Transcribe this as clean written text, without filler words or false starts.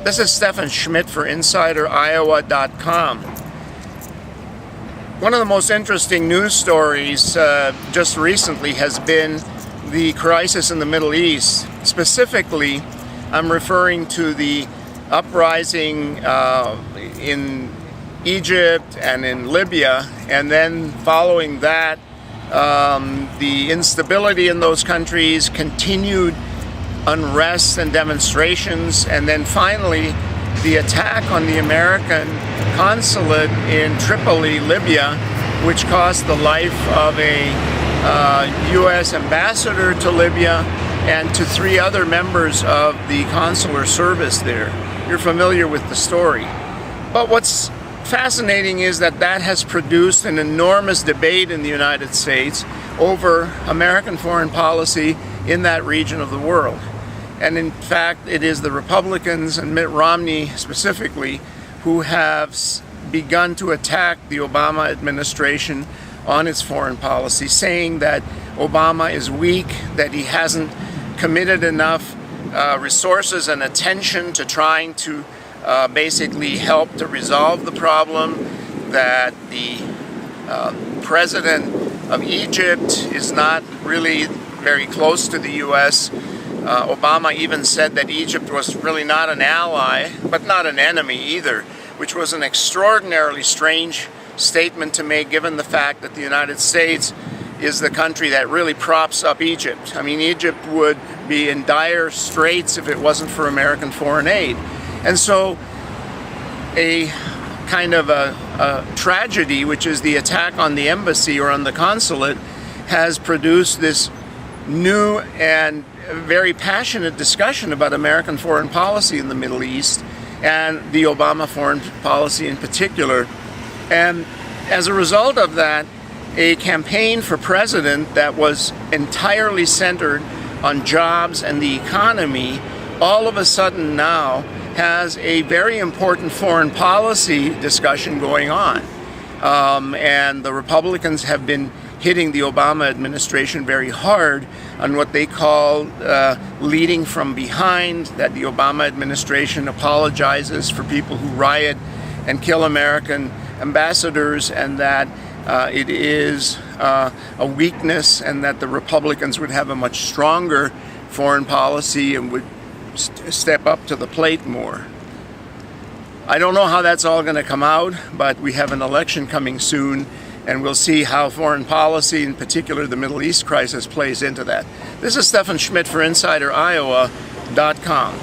This is Steffen Schmidt for InsiderIowa.com. One of the most interesting news stories just recently has been the crisis in the Middle East. Specifically, I'm referring to the uprising in Egypt and in Libya, and then following that, the instability in those countries, continued unrest and demonstrations, and then finally the attack on the American consulate in Tripoli, Libya, which cost the life of a U.S. ambassador to Libya and to 3 other members of the consular service there. You're familiar with the story. But what's fascinating is that has produced an enormous debate in the United States over American foreign policy in that region of the world. And in fact, it is the Republicans and Mitt Romney specifically who have begun to attack the Obama administration on its foreign policy, saying that Obama is weak, that he hasn't committed enough resources and attention to trying to basically help to resolve the problem, that the president of Egypt is not really very close to the U.S. Obama even said that Egypt was really not an ally, but not an enemy either, which was an extraordinarily strange statement to make given the fact that the United States is the country that really props up Egypt. I mean, Egypt would be in dire straits if it wasn't for American foreign aid. And so a kind of a tragedy, which is the attack on the embassy or on the consulate, has produced this new and very passionate discussion about American foreign policy in the Middle East and the Obama foreign policy in particular. And as a result of that, a campaign for president that was entirely centered on jobs and the economy all of a sudden now has a very important foreign policy discussion going on. And the Republicans have been hitting the Obama administration very hard on what they call leading from behind, that the Obama administration apologizes for people who riot and kill American ambassadors, and that it is a weakness, and that the Republicans would have a much stronger foreign policy and would step up to the plate more. I don't know how that's all going to come out, but we have an election coming soon, and we'll see how foreign policy, in particular the Middle East crisis, plays into that. This is Steffen Schmidt for InsiderIowa.com.